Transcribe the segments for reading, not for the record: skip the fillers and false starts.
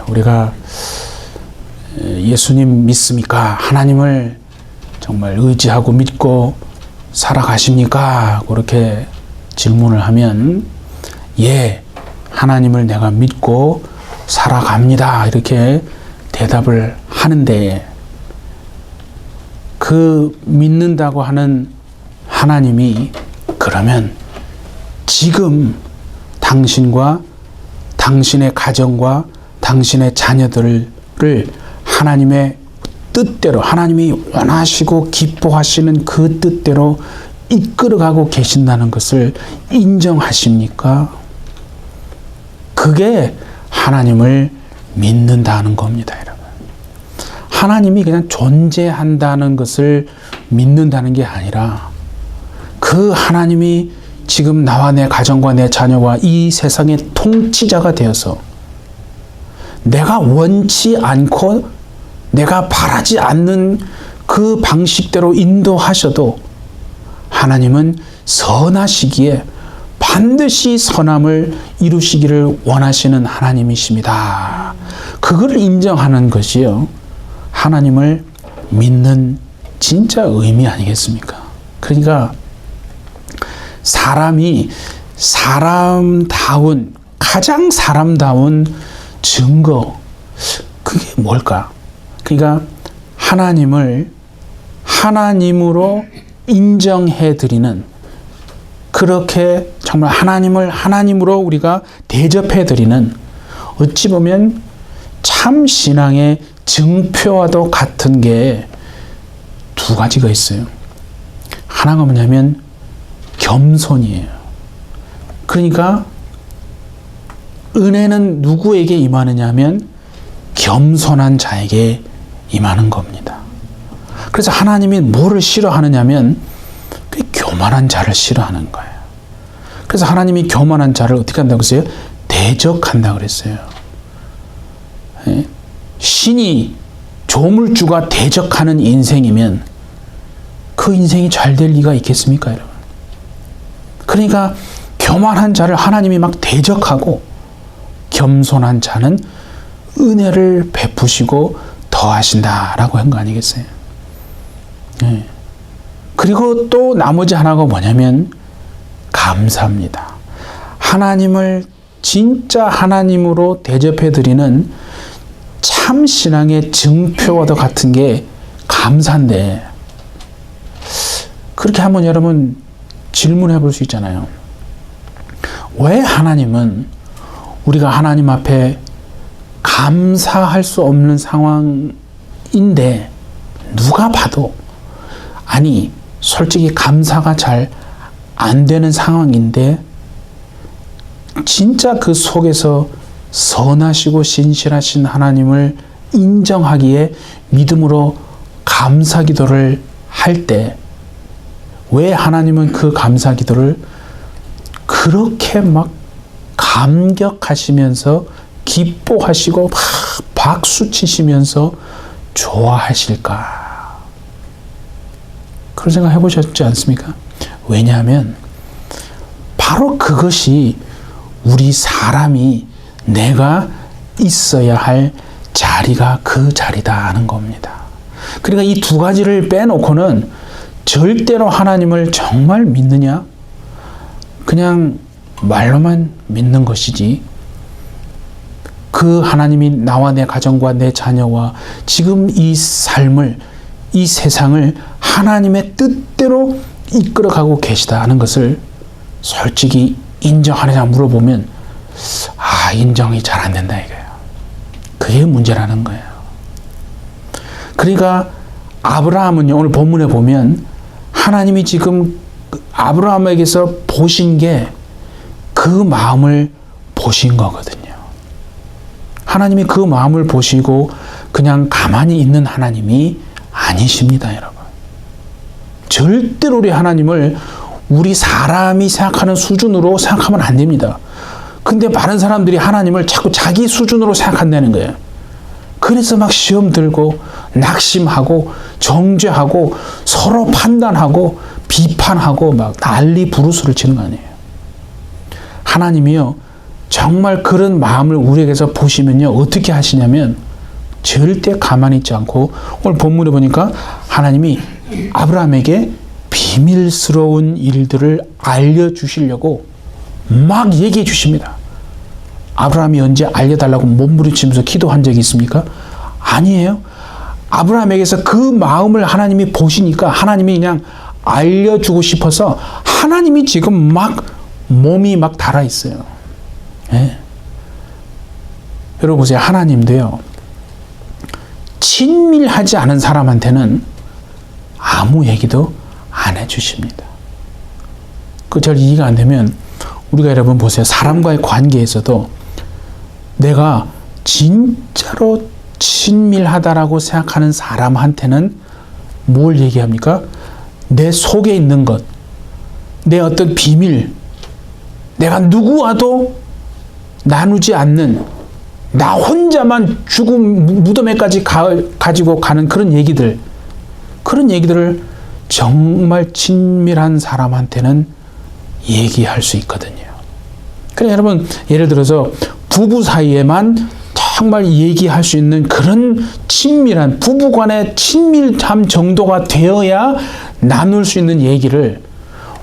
우리가 예수님 믿습니까? 하나님을 정말 의지하고 믿고 살아가십니까? 그렇게 질문을 하면 예, 하나님을 내가 믿고 살아갑니다. 이렇게 대답을 하는데 그 믿는다고 하는 하나님이 그러면 지금 당신과 당신의 가정과 당신의 자녀들을 하나님의 뜻대로 하나님이 원하시고 기뻐하시는 그 뜻대로 이끌어가고 계신다는 것을 인정하십니까? 그게 하나님을 믿는다는 겁니다, 여러분. 하나님이 그냥 존재한다는 것을 믿는다는 게 아니라 그 하나님이 지금 나와 내 가정과 내 자녀와 이 세상의 통치자가 되어서 내가 원치 않고 내가 바라지 않는 그 방식대로 인도하셔도 하나님은 선하시기에 반드시 선함을 이루시기를 원하시는 하나님이십니다. 그걸 인정하는 것이요, 하나님을 믿는 진짜 의미 아니겠습니까? 그러니까 사람이 가장 사람다운 증거, 그게 뭘까? 그러니까 하나님을 하나님으로 인정해드리는, 그렇게 정말 하나님을 하나님으로 우리가 대접해드리는, 어찌 보면 참 신앙의 증표와도 같은 게 두 가지가 있어요. 하나가 뭐냐면 겸손이에요. 그러니까 은혜는 누구에게 임하느냐 하면 겸손한 자에게 임하는 겁니다. 그래서 하나님이 뭐를 싫어하느냐면 그 교만한 자를 싫어하는 거예요. 그래서 하나님이 교만한 자를 어떻게 한다고 했어요? 대적한다고 그랬어요. 신이 조물주가 대적하는 인생이면 그 인생이 잘 될 리가 있겠습니까, 여러분? 그러니까 교만한 자를 하나님이 막 대적하고 겸손한 자는 은혜를 베푸시고 더하신다라고 한 거 아니겠어요? 네. 그리고 또 나머지 하나가 뭐냐면 감사입니다. 하나님을 진짜 하나님으로 대접해드리는 참 신앙의 증표와도 같은 게 감사인데, 그렇게 한번 여러분 질문해 볼 수 있잖아요. 왜 하나님은 우리가 하나님 앞에 감사할 수 없는 상황인데, 누가 봐도, 아니 솔직히 감사가 잘 안 되는 상황인데 진짜 그 속에서 선하시고 신실하신 하나님을 인정하기에 믿음으로 감사 기도를 할 때 왜 하나님은 그 감사 기도를 그렇게 막 감격하시면서 기뻐하시고 막 박수 치시면서 좋아하실까? 그런 생각 해보셨지 않습니까? 왜냐하면 바로 그것이 우리 사람이 내가 있어야 할 자리가 그 자리다 하는 겁니다. 그러니까 이 두 가지를 빼놓고는 절대로 하나님을 정말 믿느냐? 그냥 말로만 믿는 것이지, 그 하나님이 나와 내 가정과 내 자녀와 지금 이 삶을, 이 세상을 하나님의 뜻대로 이끌어가고 계시다 하는 것을 솔직히 인정하느냐 물어보면 인정이 잘 안 된다 이거예요. 그게 문제라는 거예요. 그러니까 아브라함은요, 오늘 본문에 보면 하나님이 지금 아브라함에게서 보신 게 그 마음을 보신 거거든요. 하나님이 그 마음을 보시고 그냥 가만히 있는 하나님이 아니십니다, 여러분. 절대로 우리 하나님을 우리 사람이 생각하는 수준으로 생각하면 안 됩니다. 근데 많은 사람들이 하나님을 자꾸 자기 수준으로 생각한다는 거예요. 그래서 막 시험 들고 낙심하고 정죄하고 서로 판단하고 비판하고 막 난리 부르스를 치는 거 아니에요. 하나님이요, 정말 그런 마음을 우리에게서 보시면요, 어떻게 하시냐면 절대 가만히 있지 않고, 오늘 본문에 보니까 하나님이 아브라함에게 비밀스러운 일들을 알려주시려고 막 얘기해 주십니다. 아브라함이 언제 알려달라고 몸부림치면서 기도한 적이 있습니까? 아니에요. 아브라함에게서 그 마음을 하나님이 보시니까 하나님이 그냥 알려주고 싶어서 하나님이 지금 막 몸이 막 달아있어요. 예. 여러분 보세요. 하나님도요, 친밀하지 않은 사람한테는 아무 얘기도 안 해주십니다. 그 잘 이해가 안 되면 우리가 여러분 보세요. 사람과의 관계에서도 내가 진짜로 친밀하다라고 생각하는 사람한테는 뭘 얘기합니까? 내 속에 있는 것, 내 어떤 비밀, 내가 누구와도 나누지 않는, 나 혼자만 죽음 무덤에까지 가지고 가는 그런 얘기들을 정말 친밀한 사람한테는 얘기할 수 있거든요. 그래 여러분, 예를 들어서 부부 사이에만 정말 얘기할 수 있는 그런 친밀한, 부부간의 친밀함 정도가 되어야 나눌 수 있는 얘기를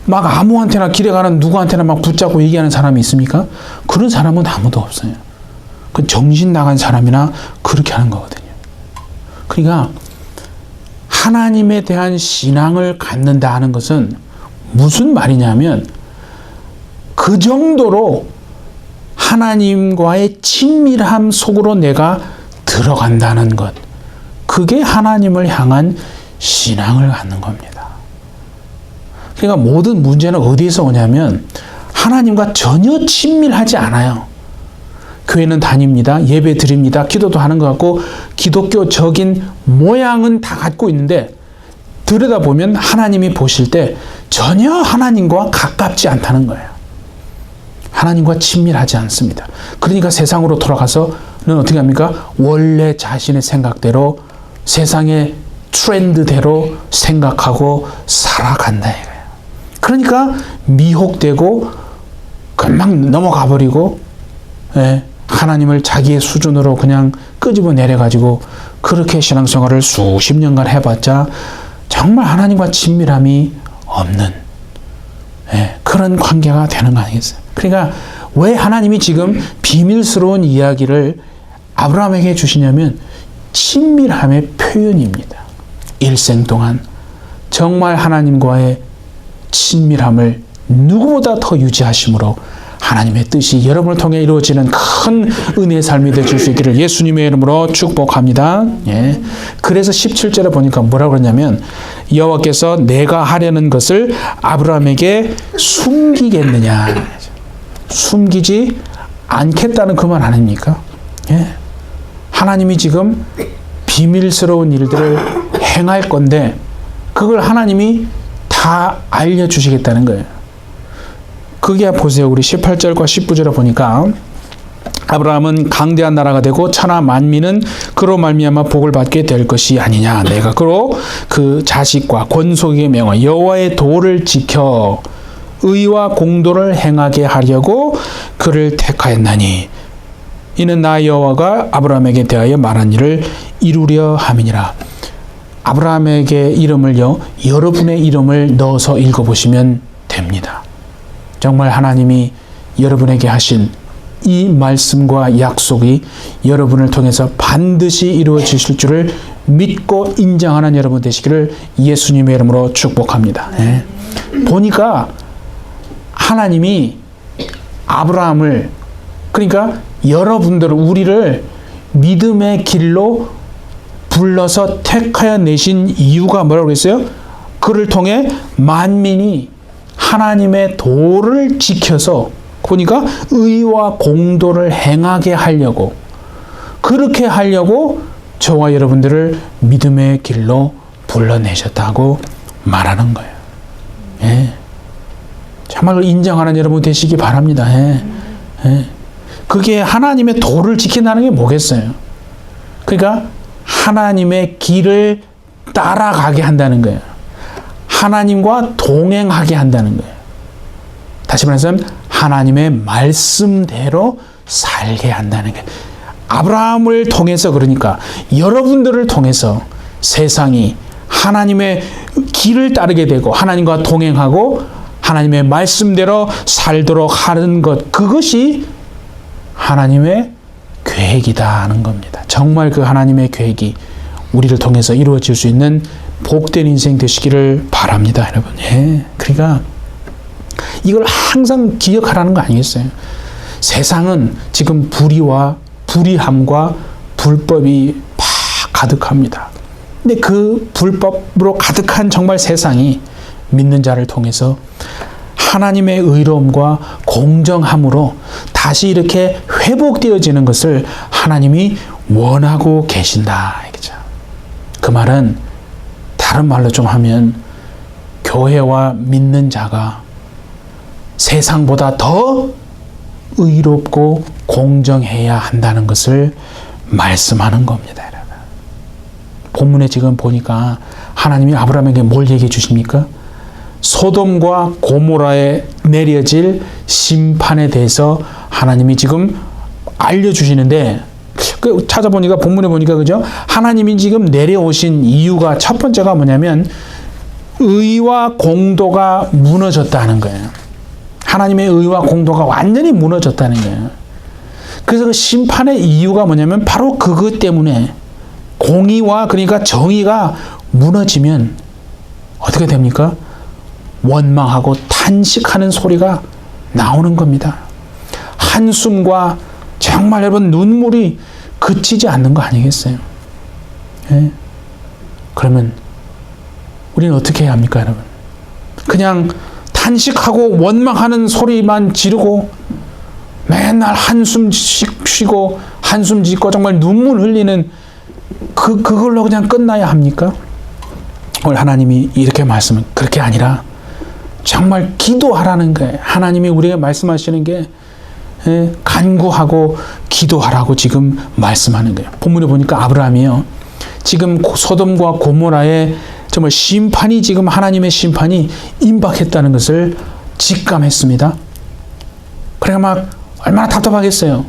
막 아무한테나 길에 가는 누구한테나 막 붙잡고 얘기하는 사람이 있습니까? 그런 사람은 아무도 없어요. 그 정신 나간 사람이나 그렇게 하는 거거든요. 그러니까 하나님에 대한 신앙을 갖는다 하는 것은 무슨 말이냐면 그 정도로 하나님과의 친밀함 속으로 내가 들어간다는 것, 그게 하나님을 향한 신앙을 갖는 겁니다. 그러니까 모든 문제는 어디에서 오냐면 하나님과 전혀 친밀하지 않아요. 교회는 다닙니다. 예배 드립니다. 기도도 하는 것 같고 기독교적인 모양은 다 갖고 있는데 들여다보면 하나님이 보실 때 전혀 하나님과 가깝지 않다는 거예요. 하나님과 친밀하지 않습니다. 그러니까 세상으로 돌아가서는 어떻게 합니까? 원래 자신의 생각대로 세상의 트렌드대로 생각하고 살아간다 이거예요. 그러니까 미혹되고 금방 넘어가 버리고, 하나님을 자기의 수준으로 그냥 끄집어 내려가지고 그렇게 신앙생활을 수십 년간 해봤자 정말 하나님과 친밀함이 없는 그런 관계가 되는 거 아니겠어요? 그러니까 왜 하나님이 지금 비밀스러운 이야기를 아브라함에게 주시냐면 친밀함의 표현입니다. 일생 동안 정말 하나님과의 친밀함을 누구보다 더 유지하심으로 하나님의 뜻이 여러분을 통해 이루어지는 큰 은혜의 삶이 되실 수 있기를 예수님의 이름으로 축복합니다. 그래서 17절에 보니까 뭐라고 그러냐면 여호와께서 내가 하려는 것을 아브라함에게 숨기겠느냐. 숨기지 않겠다는 그 말 아닙니까? 하나님이 지금 비밀스러운 일들을 행할 건데 그걸 하나님이 다 알려주시겠다는 거예요. 그게 보세요. 우리 18절과 19절에 보니까 아브라함은 강대한 나라가 되고 천하 만민은 그로 말미암아 복을 받게 될 것이 아니냐. 내가 그로 그 자식과 권속에게 명하 여호와의 도를 지켜 의와 공도를 행하게 하려고 그를 택하였나니 이는 나 여호와가 아브라함에게 대하여 말한 일을 이루려 함이니라. 아브라함에게 이름을요, 여러분의 이름을 넣어서 읽어보시면 됩니다. 정말 하나님이 여러분에게 하신 이 말씀과 약속이 여러분을 통해서 반드시 이루어지실 줄을 믿고 인정하는 여러분 되시기를 예수님의 이름으로 축복합니다. 보니까 하나님이 아브라함을, 그러니까 여러분들, 우리를 믿음의 길로 불러서 택하여 내신 이유가 뭐라고 했어요? 그를 통해 만민이 하나님의 도를 지켜서, 보니까 의와 공도를 행하게 하려고, 그렇게 하려고 저와 여러분들을 믿음의 길로 불러내셨다고 말하는 거예요. 정말 인정하는 여러분 되시기 바랍니다. 그게 하나님의 도를 지킨다는 게 뭐겠어요? 그러니까 하나님의 길을 따라가게 한다는 거예요. 하나님과 동행하게 한다는 거예요. 다시 말해서 하나님의 말씀대로 살게 한다는 게, 아브라함을 통해서, 그러니까 여러분들을 통해서 세상이 하나님의 길을 따르게 되고 하나님과 동행하고 하나님의 말씀대로 살도록 하는 것, 그것이 하나님의 계획이다 하는 겁니다. 정말 그 하나님의 계획이 우리를 통해서 이루어질 수 있는 복된 인생 되시기를 바랍니다, 여러분. 예. 그러니까 이걸 항상 기억하라는 거 아니겠어요? 세상은 지금 불의함과 불법이 막 가득합니다. 근데 그 불법으로 가득한 정말 세상이 믿는 자를 통해서 하나님의 의로움과 공정함으로 다시 이렇게 회복되어지는 것을 하나님이 원하고 계신다. 그 말은 다른 말로 좀 하면 교회와 믿는 자가 세상보다 더 의롭고 공정해야 한다는 것을 말씀하는 겁니다. 여러분. 본문에 지금 보니까 하나님이 아브라함에게 뭘 얘기해 주십니까? 소돔과 고모라에 내려질 심판에 대해서 하나님이 지금 알려주시는데, 찾아보니까 본문에 보니까 그죠? 하나님이 지금 내려오신 이유가 첫 번째가 뭐냐면 의와 공도가 무너졌다는 거예요. 하나님의 의와 공도가 완전히 무너졌다는 거예요. 그래서 그 심판의 이유가 뭐냐면 바로 그것 때문에 공의와, 그러니까 정의가 무너지면 어떻게 됩니까? 원망하고 탄식하는 소리가 나오는 겁니다. 한숨과 정말 여러분 눈물이 그치지 않는 거 아니겠어요? 예? 그러면 우리는 어떻게 해야 합니까, 여러분? 그냥 탄식하고 원망하는 소리만 지르고 맨날 한숨 쉬고 한숨 짓고 정말 눈물 흘리는 그걸로 그냥 끝나야 합니까? 오늘 하나님이 이렇게 말씀은 그렇게 아니라 정말 기도하라는 거예요. 하나님이 우리에게 말씀하시는 게 간구하고 기도하라고 지금 말씀하는 거예요. 본문에 보니까 아브라함이요, 지금 소돔과 고모라의 정말 심판이, 지금 하나님의 심판이 임박했다는 것을 직감했습니다. 그래가 막 얼마나 답답하겠어요.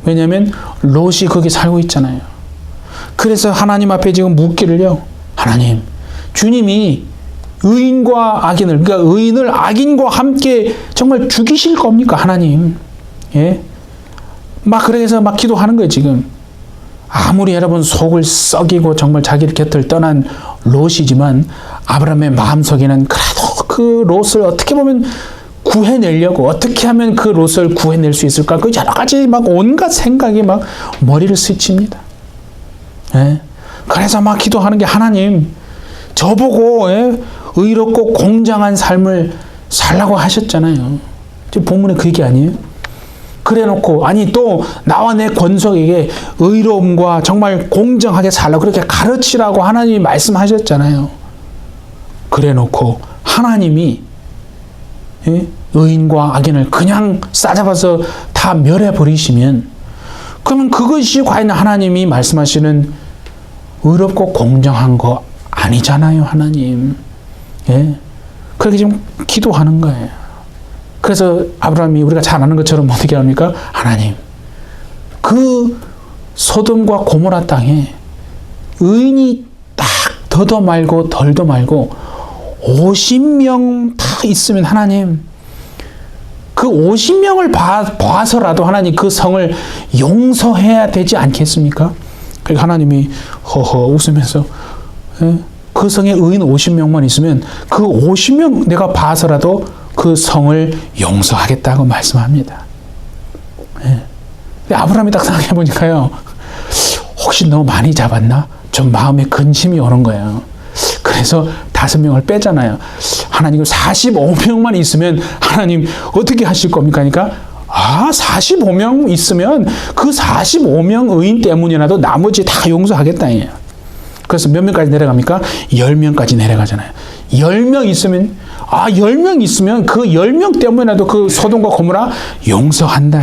왜냐하면 롯이 거기 살고 있잖아요. 그래서 하나님 앞에 지금 묻기를요, 하나님, 주님이 의인과 악인을, 그러니까 의인을 악인과 함께 정말 죽이실 겁니까, 하나님? 예? 막 그래서 막 기도하는 거예요, 지금. 아무리 여러분 속을 썩이고 정말 자기 곁을 떠난 롯이지만 아브라함의 마음속에는 그래도 그 롯을 어떻게 보면 구해내려고, 어떻게 하면 그 롯을 구해낼 수 있을까, 그 여러 가지 막 온갖 생각이 막 머리를 스칩니다. 예? 그래서 막 기도하는 게, 하나님, 저보고 의롭고 공정한 삶을 살라고 하셨잖아요. 지금 본문에 그 얘기 아니에요? 그래 놓고, 아니 또 나와 내 권속에게 의로움과 정말 공정하게 살라고 그렇게 가르치라고 하나님이 말씀하셨잖아요. 그래 놓고 하나님이 의인과 악인을 그냥 싸잡아서 다 멸해버리시면, 그러면 그것이 과연 하나님이 말씀하시는 의롭고 공정한 거 아니잖아요, 하나님. 예? 그렇게 지금 기도하는 거예요. 그래서 아브라함이 우리가 잘 아는 것처럼 어떻게 합니까? 하나님, 그 소돔과 고모라 땅에 의인이 딱 더도 말고 덜도 말고 50명 다 있으면 하나님, 그 50명을 봐서라도 하나님 그 성을 용서해야 되지 않겠습니까? 그러니까 하나님이 허허 웃으면서, 그 성에 의인 50명만 있으면 그 50명 내가 봐서라도 그 성을 용서하겠다고 말씀합니다. 근데 아브라함이 딱 생각해 보니까요, 혹시 너무 많이 잡았나? 좀 마음에 근심이 오는 거예요. 그래서 5명을 빼잖아요. 하나님 45명만 있으면 하나님 어떻게 하실 겁니까? 그러니까 45명 있으면 그 45명 의인 때문이라도 나머지 다 용서하겠다. 그래서 몇 명까지 내려갑니까? 10명까지 내려가잖아요. 10명 있으면, 10명 있으면 그 10명 때문이라도 그 소돔과 고모라 용서한다.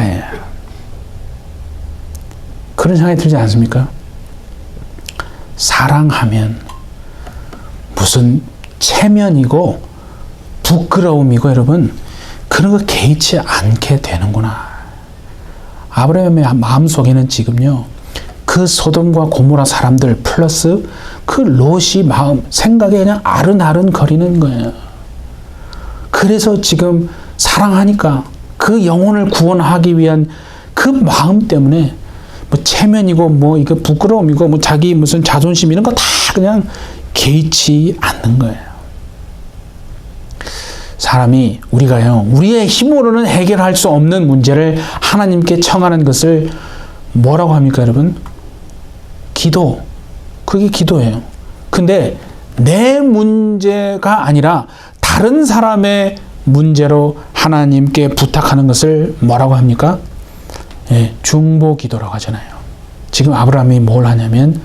그런 생각이 들지 않습니까? 사랑하면 무슨 체면이고 부끄러움이고 여러분, 그런 거 개의치 않게 되는구나. 아브라함의 마음속에는 지금요, 그 소돔과 고모라 사람들 플러스 그 롯이 마음, 생각에 그냥 아른아른 거리는 거예요. 그래서 지금 사랑하니까 그 영혼을 구원하기 위한 그 마음 때문에 뭐 체면이고 뭐 이거 부끄러움이고 뭐 자기 무슨 자존심 이런 거 다 그냥 개의치 않는 거예요. 사람이 우리가요, 우리의 힘으로는 해결할 수 없는 문제를 하나님께 청하는 것을 뭐라고 합니까, 여러분? 기도. 그게 기도예요. 근데 내 문제가 아니라 다른 사람의 문제로 하나님께 부탁하는 것을 뭐라고 합니까? 예, 중보 기도라고 하잖아요. 지금 아브라함이 뭘 하냐면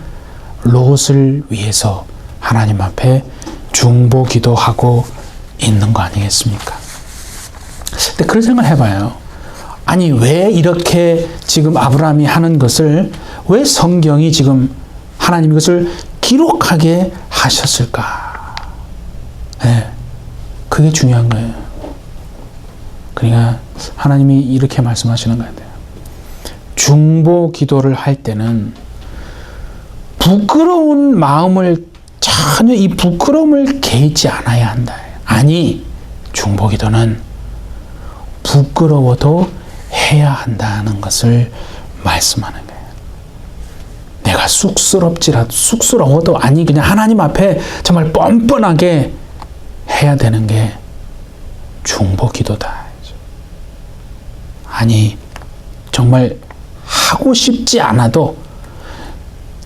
롯을 위해서 하나님 앞에 중보 기도하고 있는 거 아니겠습니까? 근데 그런 생각을 해봐요. 아니, 왜 이렇게 지금 아브라함이 하는 것을 왜 성경이 지금 하나님이 것을 기록하게 하셨을까? 네, 그게 중요한 거예요. 그러니까 하나님이 이렇게 말씀하시는 거예요. 중보 기도를 할 때는 부끄러운 마음을 전혀 이 부끄러움을 개의치 않아야 한다. 아니, 중보 기도는 부끄러워도 해야 한다는 것을 말씀하는 거예요. 내가 쑥스러워도 아니 그냥 하나님 앞에 정말 뻔뻔하게 해야 되는 게 중보 기도다. 아니, 정말 하고 싶지 않아도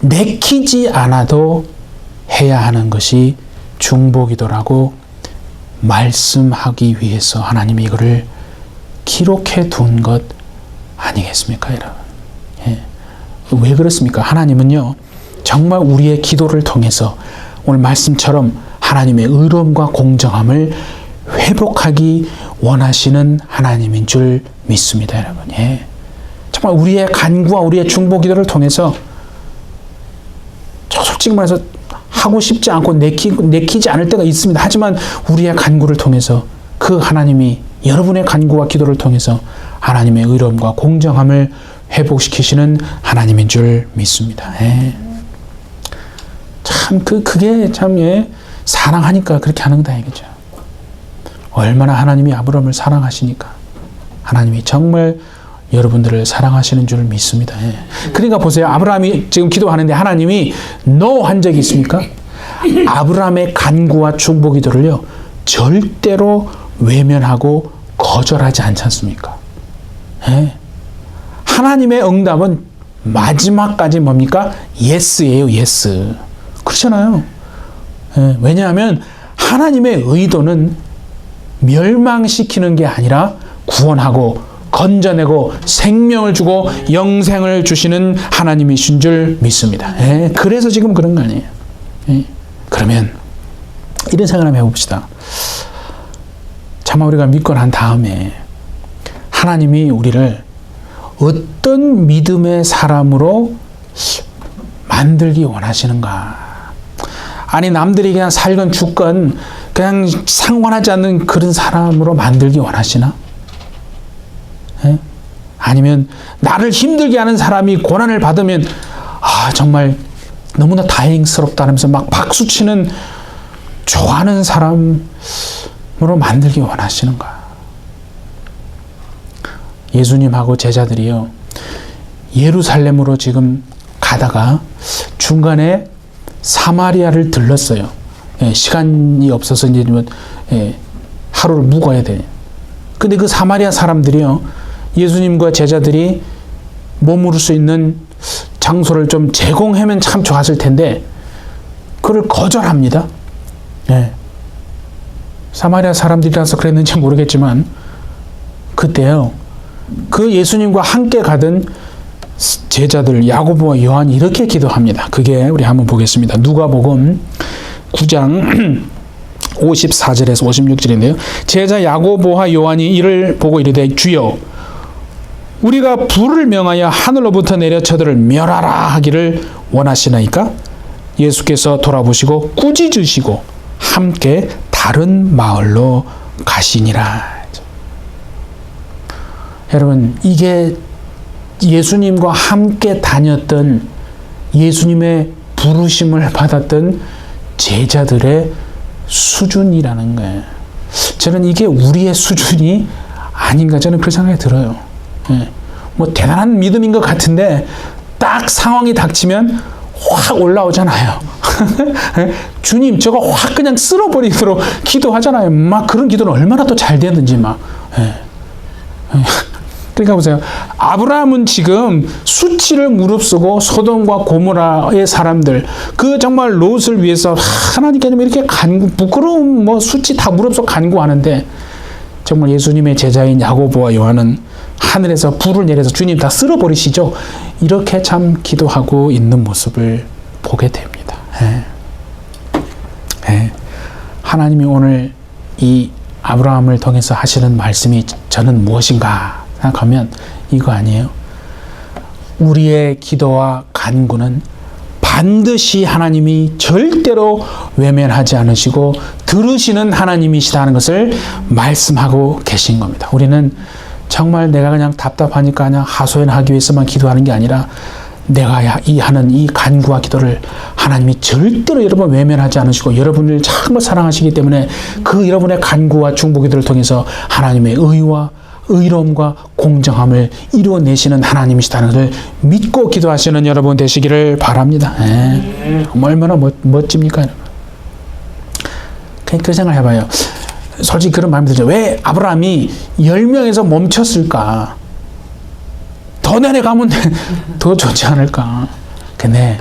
내키지 않아도 해야 하는 것이 중보 기도라고 말씀하기 위해서 하나님이 이거를 기록해 둔 것 아니겠습니까, 여러분? 예. 왜 그렇습니까? 하나님은요, 정말 우리의 기도를 통해서 오늘 말씀처럼 하나님의 의로움과 공정함을 회복하기 원하시는 하나님인 줄 믿습니다, 여러분. 예. 정말 우리의 간구와 우리의 중보 기도를 통해서 저 솔직히 말해서 하고 싶지 않고 내키지 않을 때가 있습니다. 하지만 우리의 간구를 통해서 그 하나님이 여러분의 간구와 기도를 통해서 하나님의 의로움과 공정함을 회복시키시는 하나님인 줄 믿습니다. 예. 참 그게 참 사랑하니까 그렇게 하는 거다 이거죠. 얼마나 하나님이 아브라함을 사랑하시니까 하나님이 정말 여러분들을 사랑하시는 줄 믿습니다. 예. 그러니까 보세요. 아브라함이 지금 기도하는데 하나님이 no 한 적이 있습니까? 아브라함의 간구와 중보 기도를요, 절대로 외면하고 거절하지 않지 않습니까? 예. 하나님의 응답은 마지막까지 뭡니까? 예스예요, 예스. 그렇잖아요. 예. 왜냐하면 하나님의 의도는 멸망시키는 게 아니라 구원하고 건져내고 생명을 주고 영생을 주시는 하나님이신 줄 믿습니다. 예, 그래서 지금 그런 거 아니에요. 예, 그러면 이런 생각을 한번 해봅시다. 차마 우리가 믿고 난 다음에 하나님이 우리를 어떤 믿음의 사람으로 만들기 원하시는가? 아니, 남들이 그냥 살건 죽건 그냥 상관하지 않는 그런 사람으로 만들기 원하시나? 예? 아니면 나를 힘들게 하는 사람이 고난을 받으면 정말 너무나 다행스럽다 하면서 막 박수치는 좋아하는 사람으로 만들기 원하시는가? 예수님하고 제자들이요, 예루살렘으로 지금 가다가 중간에 사마리아를 들렀어요. 예, 시간이 없어서 이제 하루를 묵어야 돼. 근데 그 사마리아 사람들이요, 예수님과 제자들이 머무를 수 있는 장소를 좀 제공하면 참 좋았을 텐데 그걸 거절합니다. 예. 사마리아 사람들이라서 그랬는지 모르겠지만 그때요, 그 예수님과 함께 가던 제자들 야고보와 요한이 이렇게 기도합니다. 그게 우리 한번 보겠습니다. 누가복음 9장 54절에서 56절인데요. 제자 야고보와 요한이 이를 보고 이르되 주여, 우리가 불을 명하여 하늘로부터 내려 저들을 멸하라 하기를 원하시나이까? 예수께서 돌아보시고 꾸짖으시고 함께 다른 마을로 가시니라. 여러분, 이게 예수님과 함께 다녔던 예수님의 부르심을 받았던 제자들의 수준이라는 거예요. 저는 이게 우리의 수준이 아닌가, 저는 그 생각이 들어요. 예. 뭐 대단한 믿음인 것 같은데 딱 상황이 닥치면 확 올라오잖아요. 주님, 저거 확 그냥 쓸어버리도록 기도하잖아요. 막 그런 기도는 얼마나 또 잘 되는지 막. 예. 그러니까 보세요. 아브라함은 지금 수치를 무릅쓰고 소돔과 고모라의 사람들, 그 정말 롯을 위해서 하나님께 이렇게 부끄러움, 뭐 수치 다 무릅쓰고 간구하는데, 정말 예수님의 제자인 야고보와 요한은 하늘에서 불을 내려서 주님 다 쓸어버리시죠. 이렇게 참 기도하고 있는 모습을 보게 됩니다. 하나님이 오늘 이 아브라함을 통해서 하시는 말씀이 저는 무엇인가 생각하면 이거 아니에요. 우리의 기도와 간구는 반드시 하나님이 절대로 외면하지 않으시고 들으시는 하나님이시다는 것을 말씀하고 계신 겁니다. 우리는 정말 내가 그냥 답답하니까 그냥 하소연하기 위해서만 기도하는 게 아니라 내가 하는 이 간구와 기도를 하나님이 절대로 여러분 외면하지 않으시고 여러분을 정말 사랑하시기 때문에 그 여러분의 간구와 중보기도를 통해서 하나님의 의와 의로움과 공정함을 이루어내시는 하나님이시다는 것을 믿고 기도하시는 여러분 되시기를 바랍니다. 얼마나 멋집니까? 그 생각을 해봐요. 솔직히 그런 마음이 들죠. 왜 아브라함이 10명에서 멈췄을까? 더 내려가면 더 좋지 않을까? 근데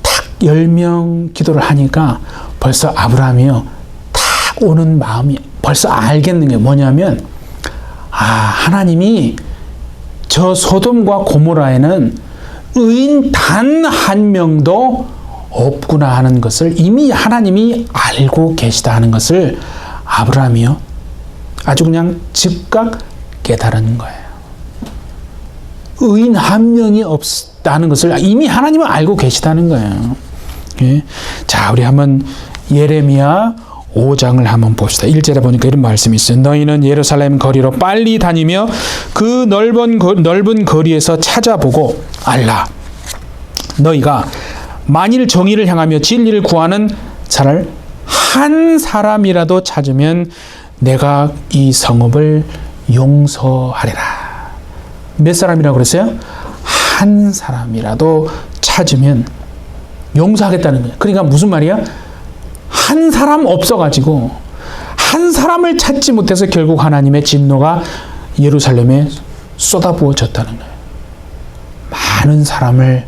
딱 10명 기도를 하니까 벌써 아브라함이요, 딱 오는 마음이 벌써 알겠는 게 뭐냐면, 하나님이 저 소돔과 고모라에는 의인 단 한 명도 없구나 하는 것을 이미 하나님이 알고 계시다 하는 것을 아브라함이요, 아주 그냥 즉각 깨달은 거예요. 의인 한 명이 없다는 것을 이미 하나님은 알고 계시다는 거예요. 예. 자, 우리 한번 예레미야 5장을 한번 봅시다. 1절에 보니까 이런 말씀이 있어요. 너희는 예루살렘 거리로 빨리 다니며 그 넓은 거리에서 찾아보고 알라. 너희가 만일 정의를 향하며 진리를 구하는 자를 한 사람이라도 찾으면 내가 이 성읍을 용서하리라. 몇 사람이라고 그랬어요? 한 사람이라도 찾으면 용서하겠다는 거예요. 그러니까 무슨 말이야? 한 사람 없어가지고 한 사람을 찾지 못해서 결국 하나님의 진노가 예루살렘에 쏟아부어졌다는 거예요. 많은 사람을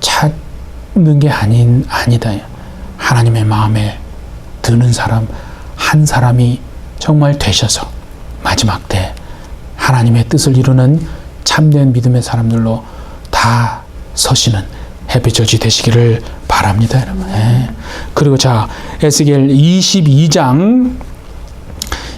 찾는 게 아니다. 하나님의 마음에 드는 사람 한 사람이 정말 되셔서 마지막 때 하나님의 뜻을 이루는 참된 믿음의 사람들로 다 서시는 햇빛절지 되시기를 바랍니다, 여러분. 그리고 자, 에스겔 22장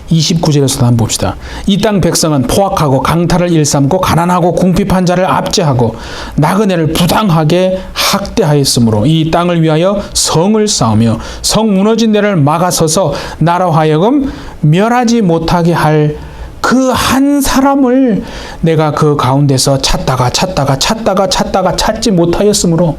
29절에서도 한번 봅시다. 이 땅 백성은 포악하고 강탈을 일삼고 가난하고 궁핍한 자를 압제하고 나그네를 부당하게 학대하였으므로 이 땅을 위하여 성을 쌓으며 성 무너진 데를 막아서서 나로 하여금 멸하지 못하게 할 그 한 사람을 내가 그 가운데서 찾다가 찾지 못하였으므로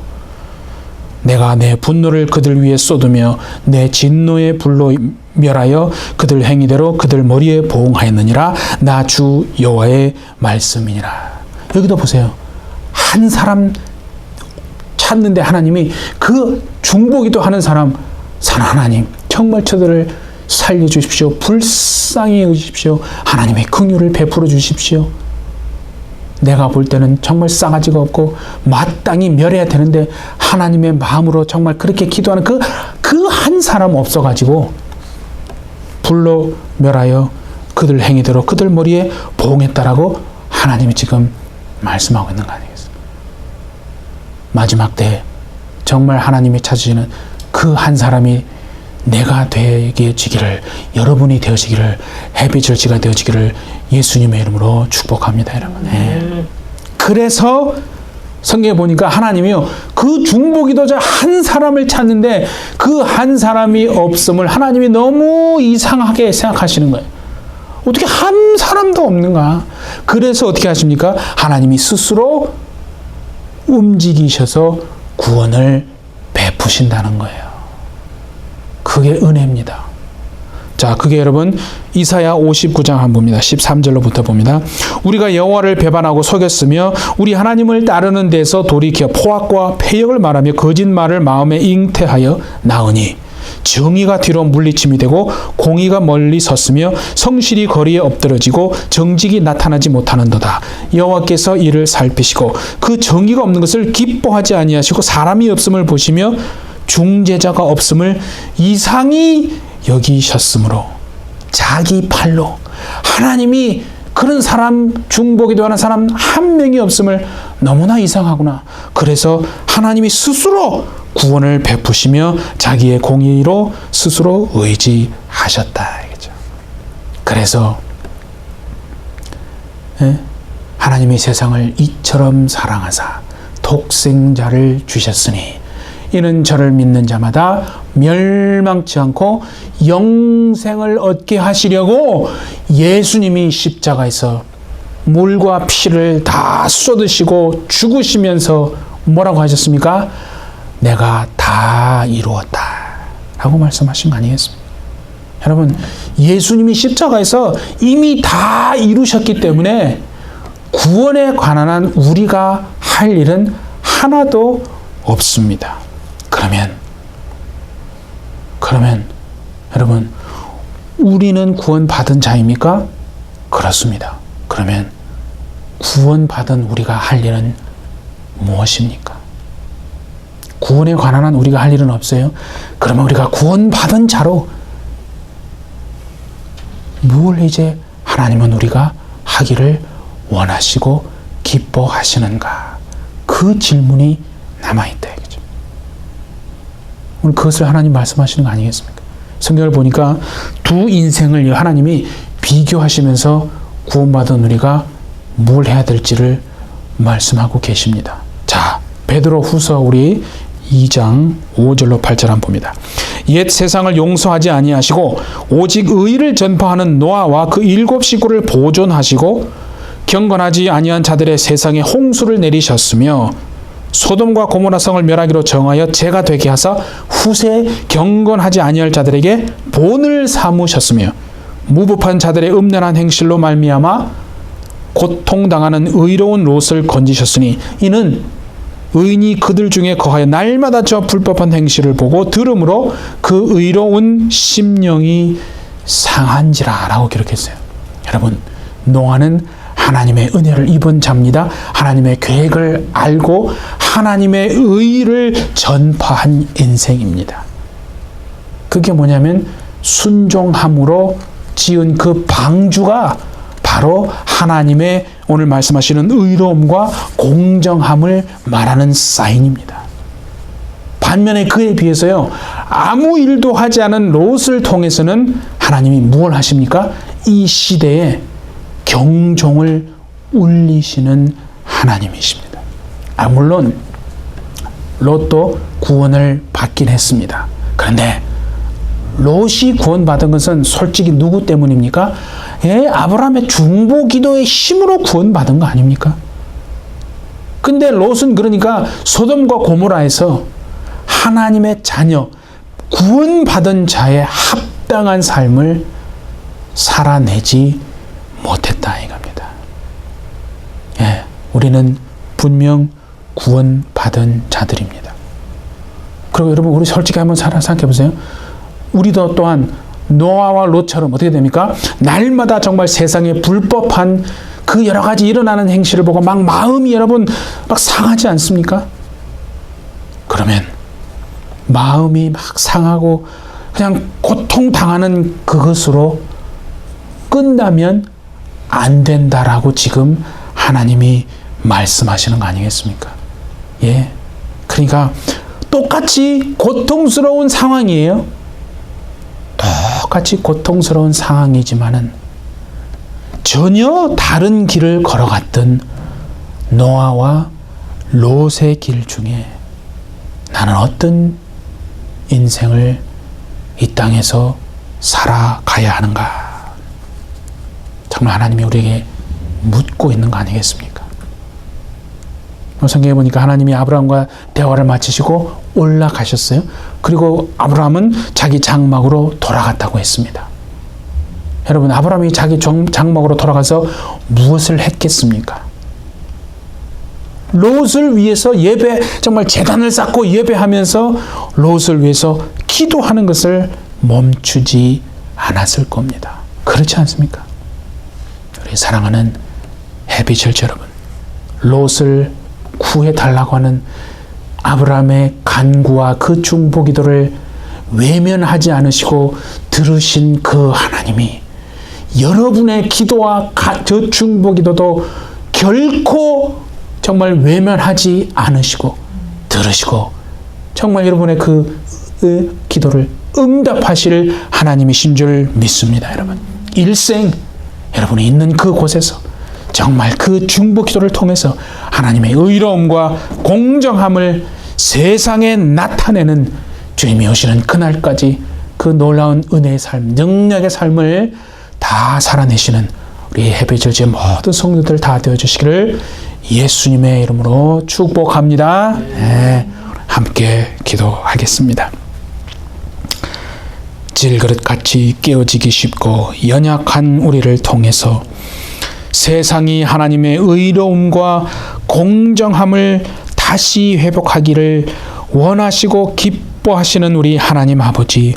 내가 내 분노를 그들 위에 쏟으며 내 진노의 불로 멸하여 그들 행위대로 그들 머리에 보응하였느니라. 나 주 여호와의 말씀이니라. 여기도 보세요. 한 사람 찾는데 하나님이 그 중보기도 하는 사람, 하나님 정말 저들을 살려주십시오. 불쌍히 여기십시오. 하나님의 긍휼을 베풀어 주십시오. 내가 볼 때는 정말 싸가지가 없고 마땅히 멸해야 되는데 하나님의 마음으로 정말 그렇게 기도하는 그 한 사람 없어가지고 불로 멸하여 그들 행위대로 그들 머리에 보응했다라고 하나님이 지금 말씀하고 있는 거 아니겠습니까? 마지막 때 정말 하나님이 찾으시는 그 한 사람이 내가 되어지기를, 여러분이 되어지기를, 햇빛절지가 되어지기를 예수님의 이름으로 축복합니다, 여러분. 그래서 성경에 보니까 하나님이요, 그 중보기도자 한 사람을 찾는데 그 한 사람이 없음을 하나님이 너무 이상하게 생각하시는 거예요. 어떻게 한 사람도 없는가? 그래서 어떻게 하십니까? 하나님이 스스로 움직이셔서 구원을 베푸신다는 거예요. 그게 은혜입니다. 자, 그게 여러분 이사야 59장 한번 봅니다. 13절로부터 봅니다. 우리가 여호와를 배반하고 속였으며 우리 하나님을 따르는 데서 돌이켜 포악과 패역을 말하며 거짓말을 마음에 잉태하여 나으니 정의가 뒤로 물리침이 되고 공의가 멀리 섰으며 성실이 거리에 엎드러지고 정직이 나타나지 못하는도다. 여호와께서 이를 살피시고 그 정의가 없는 것을 기뻐하지 아니하시고 사람이 없음을 보시며 중재자가 없음을 이상히 여기셨으므로 자기 팔로 하나님이 그런 사람, 중보기도 하는 사람 한 명이 없음을 너무나 이상하구나. 그래서 하나님이 스스로 구원을 베푸시며 자기의 공의로 스스로 의지하셨다. 이거죠. 그래서 하나님이 세상을 이처럼 사랑하사 독생자를 주셨으니 이는 저를 믿는 자마다 멸망치 않고 영생을 얻게 하시려고 예수님이 십자가에서 물과 피를 다 쏟으시고 죽으시면서 뭐라고 하셨습니까? 내가 다 이루었다 라고 말씀하신 거 아니겠습니까? 여러분, 예수님이 십자가에서 이미 다 이루셨기 때문에 구원에 관한 한 우리가 할 일은 하나도 없습니다. 그러면 여러분, 우리는 구원받은 자입니까? 그렇습니다. 그러면 구원받은 우리가 할 일은 무엇입니까? 구원에 관한 한 우리가 할 일은 없어요? 그러면 우리가 구원받은 자로 뭘 이제 하나님은 우리가 하기를 원하시고 기뻐하시는가? 그 질문이 남아있다. 이거죠. 오늘 그것을 하나님 말씀하시는 거 아니겠습니까? 성경을 보니까 두 인생을 하나님이 비교하시면서 구원받은 우리가 뭘 해야 될지를 말씀하고 계십니다. 자, 베드로 후서 우리 2장 5절로 8절 한번 봅니다. 옛 세상을 용서하지 아니하시고 오직 의를 전파하는 노아와 그 7 식구를 보존하시고 경건하지 아니한 자들의 세상에 홍수를 내리셨으며 소돔과 고모라 성을 멸하기로 정하여 죄가 되게 하사 후세 경건하지 아니할 자들에게 본을 삼으셨으며 무법한 자들의 음란한 행실로 말미암아 고통당하는 의로운 롯을 건지셨으니 이는 의인이 그들 중에 거하여 날마다 저 불법한 행실을 보고 들음으로 그 의로운 심령이 상한지라 라고 기록했어요. 여러분, 노아는 하나님의 은혜를 입은 자입니다. 하나님의 계획을 알고 하나님의 의를 전파한 인생입니다. 그게 뭐냐면 순종함으로 지은 그 방주가 바로 하나님의 오늘 말씀하시는 의로움과 공정함을 말하는 사인입니다. 반면에 그에 비해서요, 아무 일도 하지 않은 롯을 통해서는 하나님이 무엇을 하십니까? 이 시대에 경종을 울리시는 하나님이십니다. 물론 롯도 구원을 받긴 했습니다. 그런데 롯이 구원받은 것은 솔직히 누구 때문입니까? 아브라함의 중보 기도의 힘으로 구원받은 거 아닙니까? 근데 롯은 그러니까 소돔과 고모라에서 하나님의 자녀, 구원받은 자의 합당한 삶을 살아내지 못했다 이겁니다. 우리는 분명 구원받은 자들입니다. 그리고 여러분, 우리 솔직히 한번 생각해 보세요. 우리도 또한 노아와 롯처럼 어떻게 됩니까? 날마다 정말 세상에 불법한 그 여러 가지 일어나는 행실을 보고 막 마음이 여러분 막 상하지 않습니까? 그러면 마음이 막 상하고 그냥 고통당하는 그것으로 끝나면 안 된다라고 지금 하나님이 말씀하시는 거 아니겠습니까? 그러니까 똑같이 고통스러운 상황이에요. 똑같이 고통스러운 상황이지만은 전혀 다른 길을 걸어갔던 노아와 롯의 길 중에 나는 어떤 인생을 이 땅에서 살아가야 하는가? 정말 하나님이 우리에게 묻고 있는 거 아니겠습니까? 성경에 보니까 하나님이 아브라함과 대화를 마치시고 올라가셨어요. 그리고 아브라함은 자기 장막으로 돌아갔다고 했습니다. 여러분, 아브라함이 자기 장막으로 돌아가서 무엇을 했겠습니까? 롯을 위해서 정말 제단을 쌓고 예배하면서 롯을 위해서 기도하는 것을 멈추지 않았을 겁니다. 그렇지 않습니까? 우리 사랑하는 해비철 여러분, 롯을 구해달라고 하는 아브라함의 간구와 그 중보기도를 외면하지 않으시고 들으신 그 하나님이 여러분의 기도와 저 중보기도도 결코 정말 외면하지 않으시고 들으시고 정말 여러분의 그 기도를 응답하실 하나님이신 줄 믿습니다. 여러분, 일생 여러분이 있는 그곳에서 정말 그 중보 기도를 통해서 하나님의 의로움과 공정함을 세상에 나타내는 주님이 오시는 그날까지 그 놀라운 은혜의 삶, 능력의 삶을 다 살아내시는 우리 해배절지의 모든 성도들 다 되어주시기를 예수님의 이름으로 축복합니다. 네, 함께 기도하겠습니다. 질그릇같이 깨어지기 쉽고 연약한 우리를 통해서 세상이 하나님의 의로움과 공정함을 다시 회복하기를 원하시고 기뻐하시는 우리 하나님 아버지,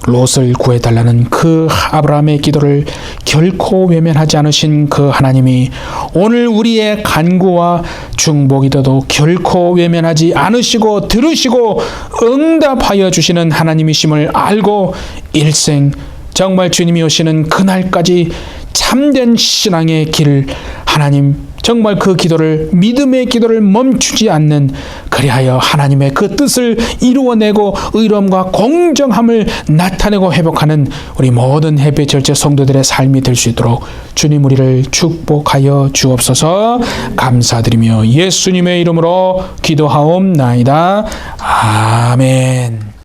롯을 구해달라는 그 아브라함의 기도를 결코 외면하지 않으신 그 하나님이 오늘 우리의 간구와 중보기도도 결코 외면하지 않으시고 들으시고 응답하여 주시는 하나님이심을 알고 일생 정말 주님이 오시는 그날까지 참된 신앙의 길을 하나님 정말 그 기도를 믿음의 기도를 멈추지 않는 그리하여 하나님의 그 뜻을 이루어내고 의로움과 공정함을 나타내고 회복하는 우리 모든 해배절제 성도들의 삶이 될 수 있도록 주님 우리를 축복하여 주옵소서. 감사드리며 예수님의 이름으로 기도하옵나이다. 아멘.